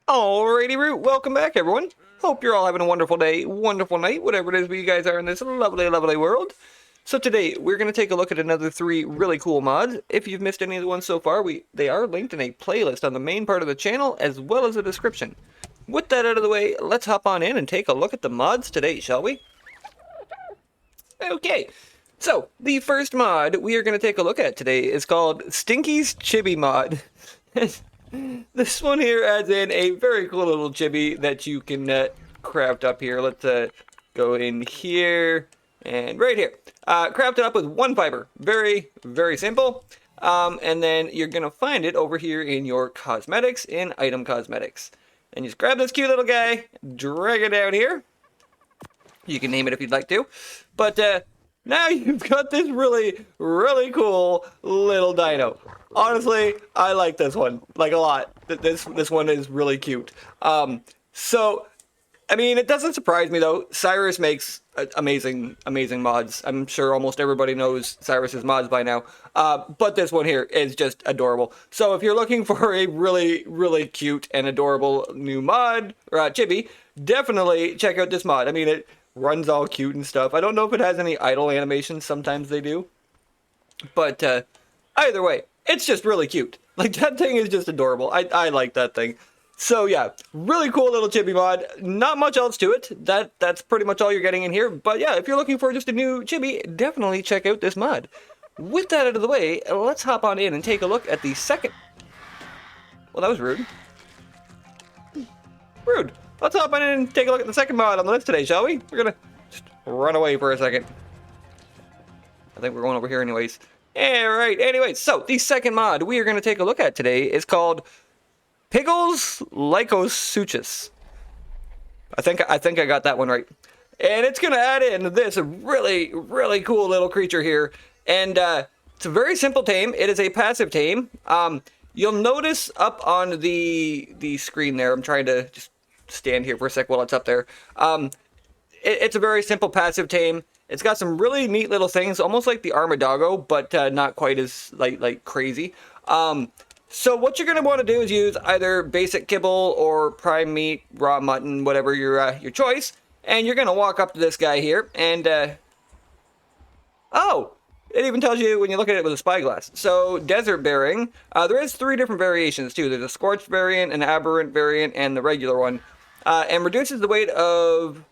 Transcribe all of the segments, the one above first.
Alrighty, Root, welcome back, everyone. Hope you're all having a wonderful day, wonderful night, whatever it is where you guys are in this lovely, lovely world. So today, we're going to take a look at another 3 really cool mods. If you've missed any of the ones so far, they are linked in a playlist on the main part of the channel, as well as a description. With that out of the way, let's hop on in and take a look at the mods today, shall we? Okay, so the first mod we are going to take a look at today is called Stinkys Chibi Mod. This one here adds in a very cool little chibi that you can craft up here. Let's go in here and right here. Craft it up with 1 fiber. Very, very simple. And then you're going to find it over here in your cosmetics, in item cosmetics. And just grab this cute little guy, drag it down here. You can name it if you'd like to. But now you've got this really, really cool little dino. Honestly, I like this one, like a lot. This one is really cute. So, I mean, it doesn't surprise me though. Cyrus makes amazing mods. I'm sure almost everybody knows Cyrus's mods by now. But this one here is just adorable. So if you're looking for a really, really cute and adorable new mod, or chibi, definitely check out this mod. I mean, it runs all cute and stuff. I don't know if it has any idle animations. Sometimes they do. But either way, it's just really cute. Like, that thing is just adorable. I like that thing. So yeah, really cool little chibi mod. Not much else to it. That's pretty much all you're getting in here. But yeah, if you're looking for just a new chibi, definitely check out this mod. With that out of the way, let's hop on in and take a look at the second... Well, that was rude. Rude. Let's hop on in and take a look at the second mod on the list today, shall we? We're gonna just run away for a second. I think we're going over here anyways. Alright, anyways, so the second mod we are going to take a look at today is called Piggle's Lycosuchus. I think I got that one right. And it's going to add in this really, really cool little creature here. And it's a very simple tame. It is a passive tame. You'll notice up on the screen there, I'm trying to just stand here for a sec while it's up there. It's a very simple passive tame. It's got some really neat little things, almost like the Armadoggo, but not quite as like crazy. So what you're going to want to do is use either basic kibble or prime meat, raw mutton, whatever your choice. And you're going to walk up to this guy here, and oh, it even tells you when you look at it with a spyglass. So desert bearing, there is 3 different variations too. There's a scorched variant, an aberrant variant, and the regular one, and reduces the weight of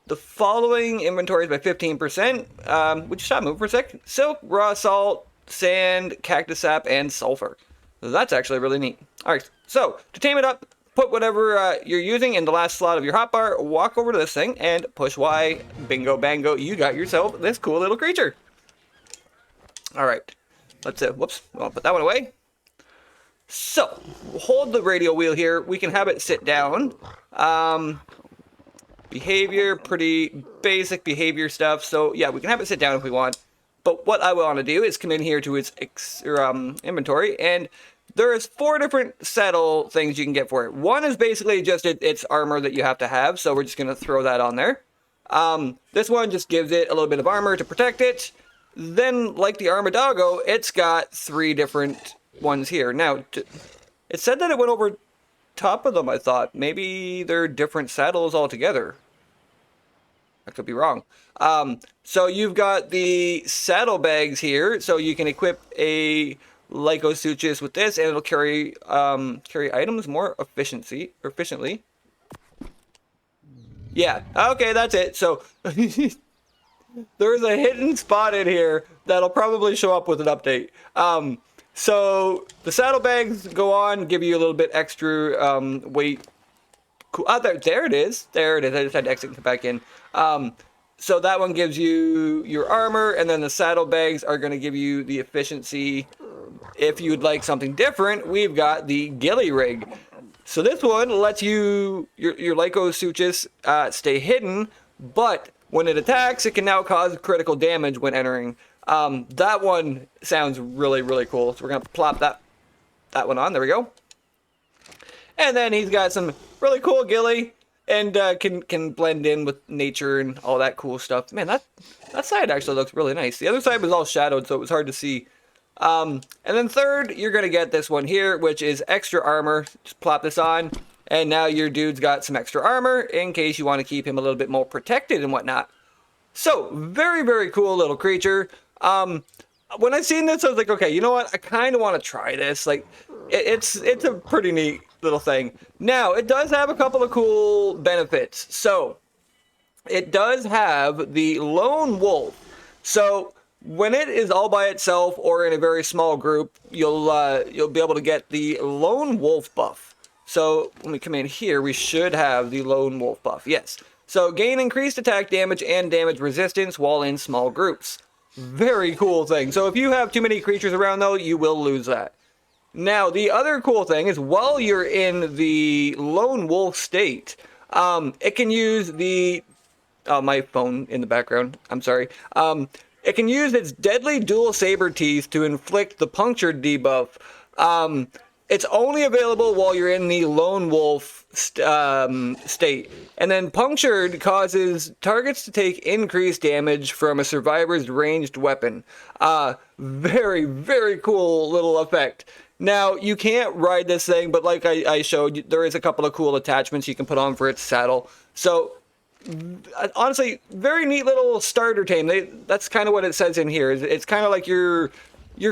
the following inventories by 15%. Would you stop moving for a sec? Silk, raw salt, sand, cactus sap, and sulfur. That's actually really neat. Alright, so to tame it up, put whatever you're using in the last slot of your hotbar, walk over to this thing, and push Y. Bingo bango, you got yourself this cool little creature. Alright, let's, whoops, I'll put that one away. So, hold the radio wheel here. We can have it sit down. Behavior, pretty basic behavior stuff. So yeah, we can have it sit down if we want. But what I want to do is come in here to its inventory, and there's 4 different saddle things you can get for it. One is basically just its armor that you have to have, so we're just going to throw that on there. This one just gives it a little bit of armor to protect it. Then, like the Armadoggo, it's got 3 different ones here. Now, it said that it went over top of them, I thought. Maybe they're different saddles altogether. I could be wrong. So you've got the saddlebags here, so you can equip a Lycosuchus with this, and it'll carry items more efficiently. Yeah, okay, that's it. So there's a hidden spot in here that'll probably show up with an update. So the saddlebags go on, give you a little bit extra weight. Cool. Oh, there it is. There it is. I just had to exit and come back in. So that one gives you your armor, and then the saddlebags are going to give you the efficiency. If you'd like something different, we've got the ghillie rig. So this one lets your Lycosuchus stay hidden, but when it attacks, it can now cause critical damage when entering. That one sounds really, really cool. So we're going to plop that one on. There we go. And then he's got some really cool ghillie, and can blend in with nature and all that cool stuff. Man, that side actually looks really nice. The other side was all shadowed, so it was hard to see. And then third, you're going to get this one here, which is extra armor. Just plop this on, And now your dude's got some extra armor in case you want to keep him a little bit more protected and whatnot. So, very, very cool little creature. When I seen this, I was like, okay, you know what? I kind of want to try this. Like, it's a pretty neat little thing. Now, it does have a couple of cool benefits. So, it does have the lone wolf. So, when it is all by itself or in a very small group, you'll be able to get the lone wolf buff. So, when we come in here, we should have the lone wolf buff. Yes. So, gain increased attack damage and damage resistance while in small groups. Very cool thing. So, if you have too many creatures around, though, you will lose that. Now, the other cool thing is while you're in the lone wolf state, it can use the... my phone in the background. I'm sorry. It can use its deadly dual saber teeth to inflict the punctured debuff. It's only available while you're in the lone wolf state. And then punctured causes targets to take increased damage from a survivor's ranged weapon. Very, very cool little effect. Now, you can't ride this thing, but like I showed, there is a couple of cool attachments you can put on for its saddle. So, honestly, very neat little starter tame. That's kind of what it says in here. It's kind of like your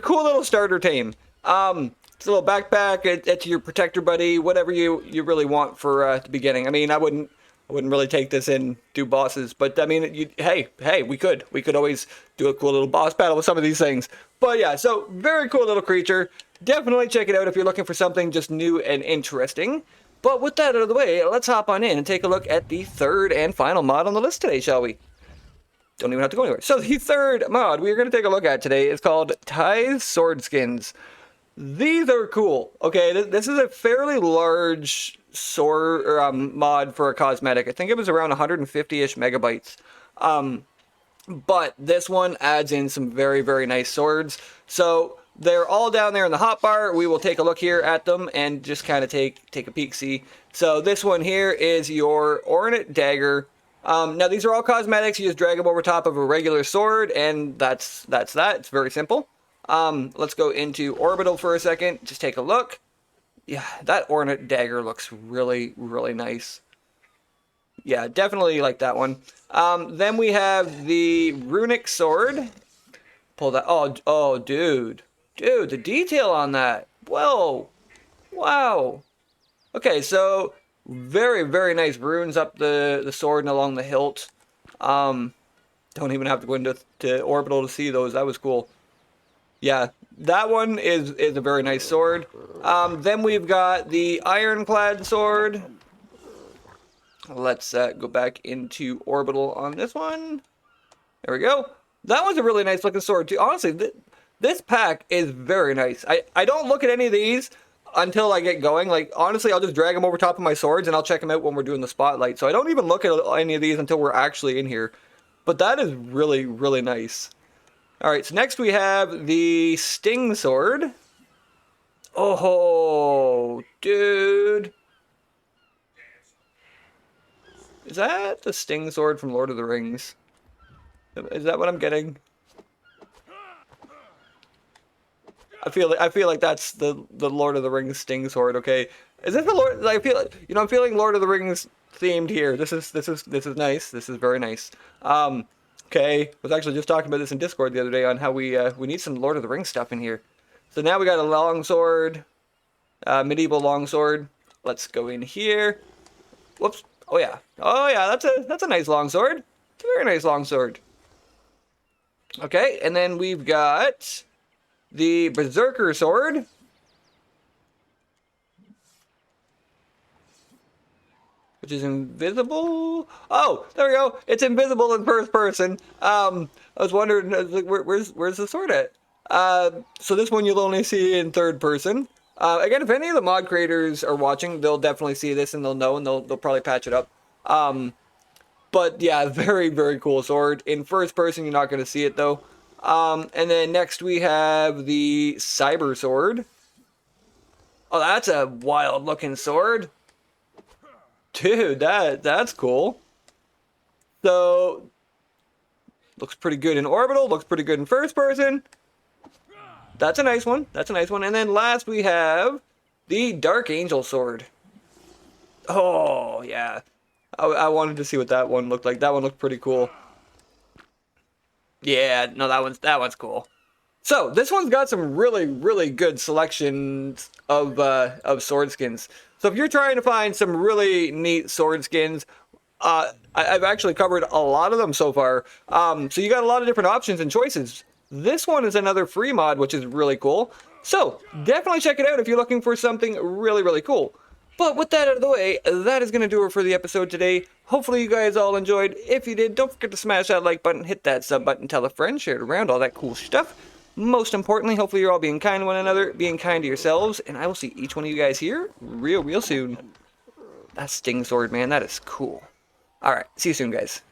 cool little starter tame. It's a little backpack. It's your protector buddy. Whatever you really want for the beginning. I mean, I wouldn't really take this and do bosses, but I mean, hey, we could always do a cool little boss battle with some of these things. But yeah, so very cool little creature. Definitely check it out if you're looking for something just new and interesting. But with that out of the way, let's hop on in and take a look at the third and final mod on the list today, shall we? Don't even have to go anywhere. So the third mod we are going to take a look at today is called Ty's Sword Skins. These are cool. Okay, this is a fairly large sword mod for a cosmetic. I think it was around 150-ish megabytes. But this one adds in some very, very nice swords. So they're all down there in the hotbar. We will take a look here at them and just kind of take a peek-see. So this one here is your Ornate Dagger. Now these are all cosmetics. You just drag them over top of a regular sword, and that's that. It's very simple. Let's go into Orbital for a second. Just take a look. Yeah, that Ornate Dagger looks really, really nice. Yeah, definitely like that one. Then we have the Runic Sword. Pull that. Oh, dude. Dude, the detail on that. Whoa. Wow. Okay, so very, very nice runes up the sword and along the hilt. Don't even have to go into Orbital to see those. That was cool. Yeah, that one is a very nice sword. Then we've got the Ironclad Sword. Let's go back into Orbital on this one. There we go. That was a really nice looking sword too. Honestly, this pack is very nice. I don't look at any of these until I get going. Like, honestly, I'll just drag them over top of my swords and I'll check them out when we're doing the spotlight. So I don't even look at any of these until we're actually in here. But that is really, really nice. Alright, so next we have the Sting Sword. Oh, dude. Is that the Sting Sword from Lord of the Rings? Is that what I'm getting? I feel like that's the Lord of the Rings Sting Sword. Okay, is this the Lord? I feel like, I'm feeling Lord of the Rings themed here. This is nice. This is very nice. Okay, I was actually just talking about this in Discord the other day on how we need some Lord of the Rings stuff in here. So now we got a longsword, medieval longsword. Let's go in here. Whoops. Oh yeah. That's a nice longsword. It's a very nice longsword. Okay, and then we've got the Berserker Sword. Which is invisible. Oh, there we go. It's invisible in first person. I was wondering, where's the sword at? So this one you'll only see in third person. Again, if any of the mod creators are watching, they'll definitely see this and they'll know, and they'll probably patch it up. But yeah, very, very cool sword. In first person, you're not going to see it though. And then next we have the Cyber Sword. Oh, that's a wild looking sword. Dude, that's cool. So, looks pretty good in Orbital, looks pretty good in first person. That's a nice one. That's a nice one. And then last we have the Dark Angel Sword. Oh, yeah. I wanted to see what that one looked like. That one looked pretty cool. Yeah, no, that one's cool. So this one's got some really, really good selections of sword skins. So if you're trying to find some really neat sword skins, I've actually covered a lot of them so far. So you got a lot of different options and choices. This one is another free mod, which is really cool. So definitely check it out if you're looking for something really, really cool. But with that out of the way, that is going to do it for the episode today. Hopefully you guys all enjoyed. If you did, don't forget to smash that like button, hit that sub button, tell a friend, share it around, all that cool stuff. Most importantly, hopefully you're all being kind to one another, being kind to yourselves, and I will see each one of you guys here real, real soon. That Sting Sword, man, that is cool. Alright, see you soon, guys.